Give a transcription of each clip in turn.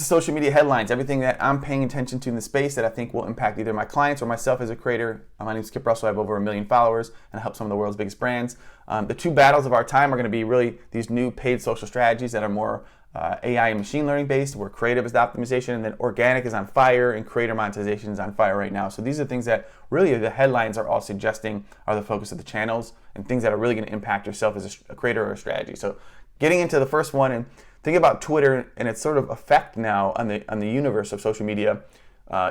is social media headlines, everything that I'm paying attention to in the space that I think will impact either my clients or myself as a creator. My name is Kip Russell. I have over 1 million followers and I help some of the world's biggest brands. The two battles of our time are going to be really these new paid social strategies that are more AI and machine learning based, where creative is the optimization, and then organic is on fire and creator monetization is on fire right now. So these are things that really the headlines are all suggesting are the focus of the channels and things that are really going to impact yourself as a creator or a strategy. So getting into the first one, and think about Twitter and its sort of effect now on the universe of social media.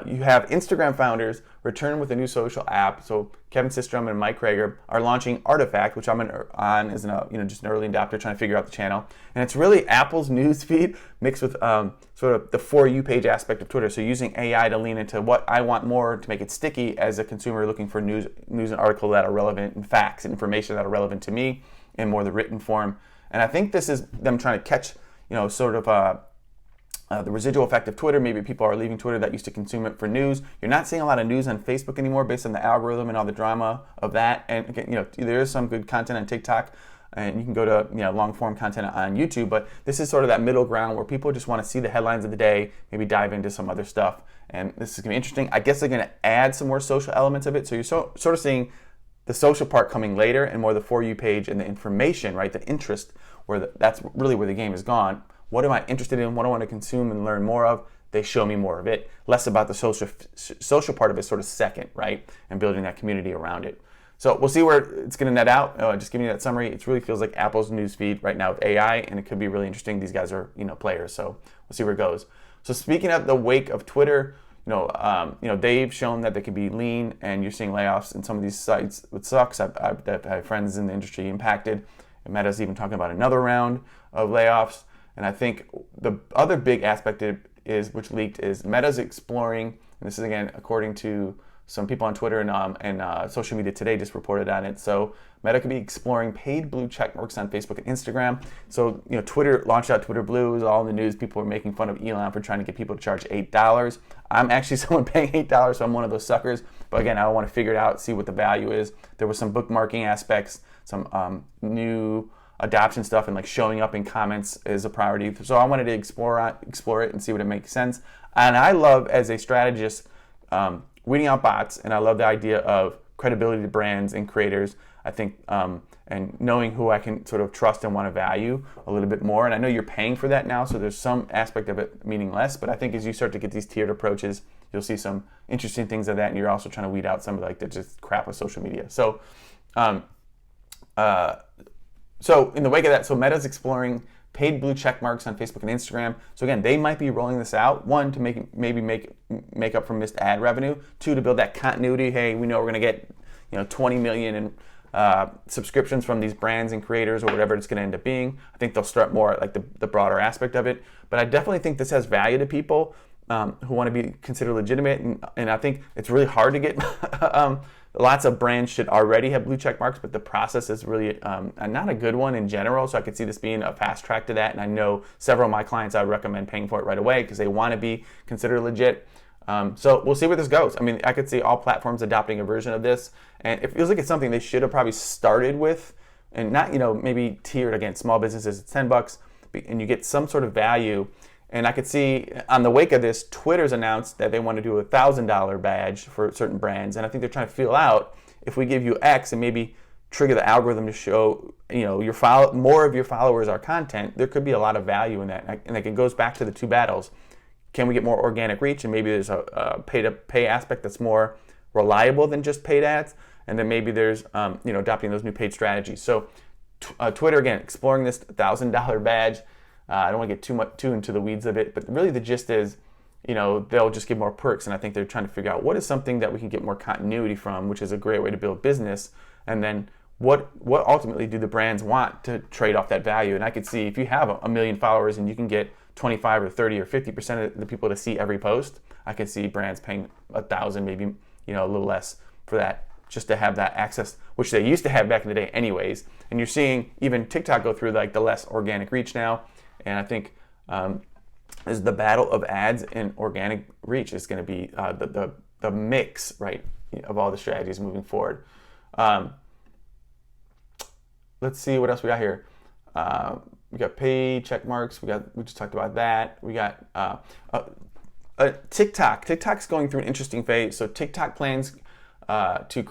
You have Instagram founders return with a new social app. So Kevin Systrom and Mike Krager are launching Artifact, which I'm on as just an early adopter trying to figure out the channel. And it's really Apple's news feed mixed with sort of the For You page aspect of Twitter. So using AI to lean into what I want more to make it sticky as a consumer looking for news and articles that are relevant and facts and information that are relevant to me in more the written form. And I think this is them trying to catch the residual effect of Twitter. Maybe people are leaving Twitter that used to consume it for news. You're not seeing a lot of news on Facebook anymore based on the algorithm and all the drama of that. And again, there is some good content on TikTok, and you can go to long form content on YouTube. But this is sort of that middle ground where people just want to see the headlines of the day, maybe dive into some other stuff. And this is going to be interesting. I guess they're going to add some more social elements of it. So you're sort of seeing the social part coming later and more the For You page and the information, right? The interest, that's really where the game is gone. What am I interested in? What do I want to consume and learn more of? They show me more of it. Less about the social part of it sort of second, right? And building that community around it. So we'll see where it's going to net out. Just giving you that summary. It really feels like Apple's newsfeed right now with AI, and it could be really interesting. These guys are players, so we'll see where it goes. So speaking of the wake of Twitter, they've shown that they can be lean, and you're seeing layoffs in some of these sites, which sucks. I have friends in the industry impacted. And Meta's even talking about another round of layoffs. And I think the other big aspect which leaked is Meta's exploring, and this is again according to some people on Twitter and social media today just reported on it. So Meta could be exploring paid blue check marks on Facebook and Instagram. So Twitter launched out Twitter Blue. It was all in the news. People were making fun of Elon for trying to get people to charge $8. I'm actually someone paying $8, so I'm one of those suckers. But again, I want to figure it out, see what the value is. There was some bookmarking aspects, some new adoption stuff, and like showing up in comments is a priority. So I wanted to explore it and see what it makes sense. And I love, as a strategist, weeding out bots, and I love the idea of credibility to brands and creators. I think and knowing who I can sort of trust and want to value a little bit more. And I know you're paying for that now, so there's some aspect of it meaning less. But I think as you start to get these tiered approaches, you'll see some interesting things of that, and you're also trying to weed out some of the just crap of social media. So So in the wake of that, so Meta's exploring paid blue check marks on Facebook and Instagram. So again, they might be rolling this out, one, to make up for missed ad revenue, two, to build that continuity. Hey, we know we're going to get 20 million in subscriptions from these brands and creators or whatever it's going to end up being. I think they'll start more at like the broader aspect of it. But I definitely think this has value to people who want to be considered legitimate. And I think it's really hard to get lots of brands should already have blue check marks, but the process is really not a good one in general. So I could see this being a fast track to that. And I know several of my clients, I would recommend paying for it right away because they want to be considered legit. So we'll see where this goes. I mean, I could see all platforms adopting a version of this. And it feels like it's something they should have probably started with, and not, maybe tiered. Again, small businesses, it's $10 and you get some sort of value. And I could see on the wake of this, Twitter's announced that they want to do a $1,000 badge for certain brands. And I think they're trying to feel out, if we give you X and maybe trigger the algorithm to show, more of your followers our content, there could be a lot of value in that. And it goes back to the two battles. Can we get more organic reach? And maybe there's a pay aspect that's more reliable than just paid ads. And then maybe there's, adopting those new paid strategies. So Twitter, again, exploring this $1,000 badge. I don't want to get too into the weeds of it, but really the gist is, they'll just give more perks, and I think they're trying to figure out what is something that we can get more continuity from, which is a great way to build business, and then what ultimately do the brands want to trade off that value. And I could see if you have 1 million followers and you can get 25 or 30 or 50% of the people to see every post, I could see brands paying $1,000, maybe a little less for that, just to have that access, which they used to have back in the day anyways. And you're seeing even TikTok go through like the less organic reach now. And I think is the battle of ads and organic reach is going to be the mix, right, of all the strategies moving forward. Let's see what else we got here. paid check marks. We just talked about that. We got TikTok. TikTok's going through an interesting phase. So TikTok plans to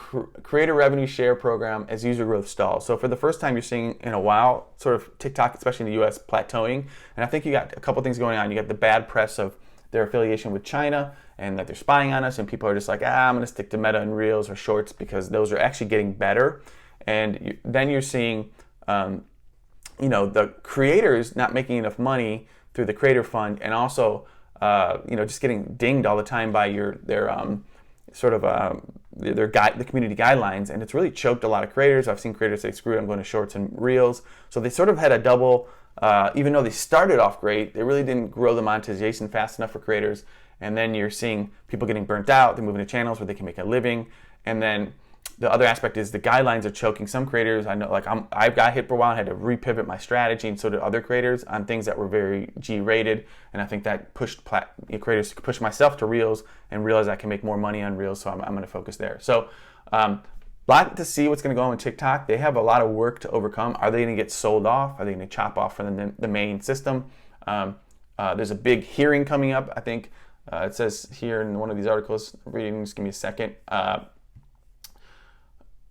create a revenue share program as user growth stalls. So for the first time you're seeing in a while, sort of TikTok, especially in the US, plateauing. And I think you got a couple things going on. You got the bad press of their affiliation with China and that they're spying on us, and people are just like, I'm going to stick to Meta and Reels or Shorts because those are actually getting better. And then you're seeing, the creators not making enough money through the creator fund, and also, just getting dinged all the time by their community guidelines, and it's really choked a lot of creators. I've seen creators say, screw it, I'm going to Shorts and Reels. So they sort of had a double, even though they started off great, they really didn't grow the monetization fast enough for creators. And then you're seeing people getting burnt out, they're moving to channels where they can make a living. And then the other aspect is the guidelines are choking some creators. I know, I got hit for a while and had to repivot my strategy, and so did other creators, on things that were very G-rated. And I think that pushed creators to push myself to Reels and realize I can make more money on Reels, so I'm going to focus there. So, lot to see what's going to go on with TikTok. They have a lot of work to overcome. Are they going to get sold off? Are they going to chop off from the main system? There's a big hearing coming up, I think. It says here in one of these articles, reading, just give me a second.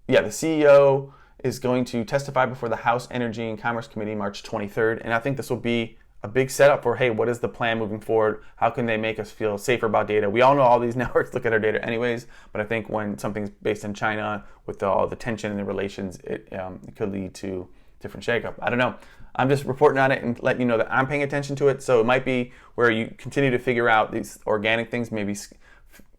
The CEO is going to testify before the House Energy and Commerce Committee March 23rd. And I think this will be a big setup for, hey, what is the plan moving forward? How can they make us feel safer about data? We all know all these networks look at our data anyways, but I think when something's based in China with all the tension in the relations, it could lead to different shakeup. I don't know. I'm just reporting on it and letting you know that I'm paying attention to it. So it might be where you continue to figure out these organic things, maybe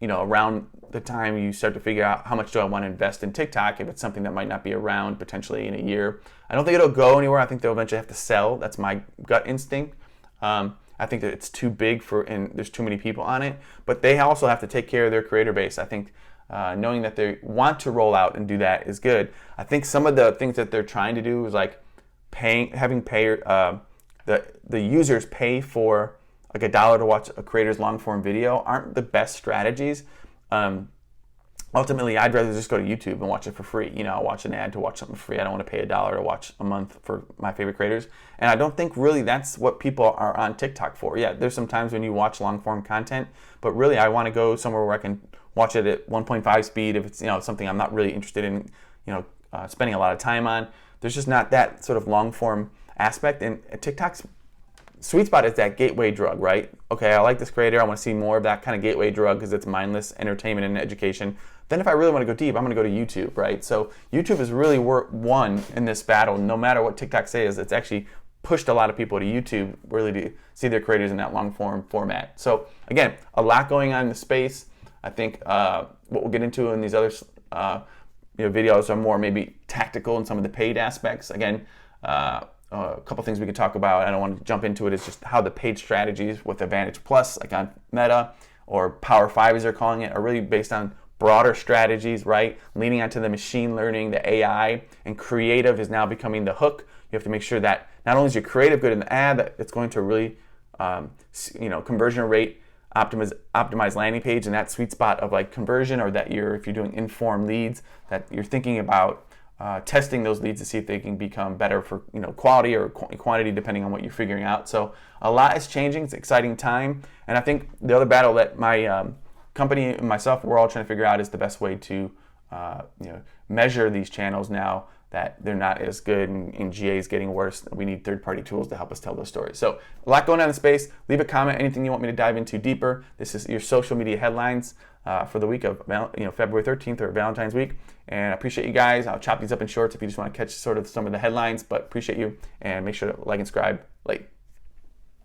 around the time you start to figure out how much do I want to invest in TikTok, if it's something that might not be around potentially in a year. I don't think it'll go anywhere. I think they'll eventually have to sell. That's my gut instinct. I think that it's too big and there's too many people on it. But they also have to take care of their creator base. I think knowing that they want to roll out and do that is good. I think some of the things that they're trying to do is like having the users pay for like $1 to watch a creator's long form video aren't the best strategies. Ultimately, I'd rather just go to YouTube and watch it for free. I'll watch an ad to watch something free. I don't want to pay $1 to watch a month for my favorite creators. And I don't think really that's what people are on TikTok for. Yeah, there's some times when you watch long form content, but really I want to go somewhere where I can watch it at 1.5 speed if it's something I'm not really interested in spending a lot of time on. There's just not that sort of long form aspect, and TikTok's sweet spot is that gateway drug, right? Okay, I like this creator. I want to see more of that kind of gateway drug because it's mindless entertainment and education. Then if I really want to go deep, I'm going to go to YouTube, right? So YouTube has really won in this battle. No matter what TikTok says, it's actually pushed a lot of people to YouTube really to see their creators in that long form format. So again, a lot going on in the space. I think what we'll get into in these other videos are more maybe tactical in some of the paid aspects. Again, a couple things we could talk about. I don't want to jump into it. It's just how the paid strategies with Advantage Plus, like on Meta, or Power 5 as they're calling it, are really based on broader strategies, right? Leaning onto the machine learning, the AI, and creative is now becoming the hook. You have to make sure that not only is your creative good in the ad, that it's going to really, conversion rate optimized landing page, and that sweet spot of like conversion, or that if you're doing informed leads, that you're thinking about testing those leads to see if they can become better for quality or quantity, depending on what you're figuring out. So a lot is changing. It's an exciting time, and I think the other battle that my company and myself, we're all trying to figure out is the best way to measure these channels now that they're not as good and GA is getting worse. We need third-party tools to help us tell those stories. So a lot going on in the space. Leave a comment, anything you want me to dive into deeper. This is your social media headlines for the week of February 13th or Valentine's week. And I appreciate you guys. I'll chop these up in shorts if you just want to catch sort of some of the headlines, but appreciate you, and make sure to like and subscribe. Late.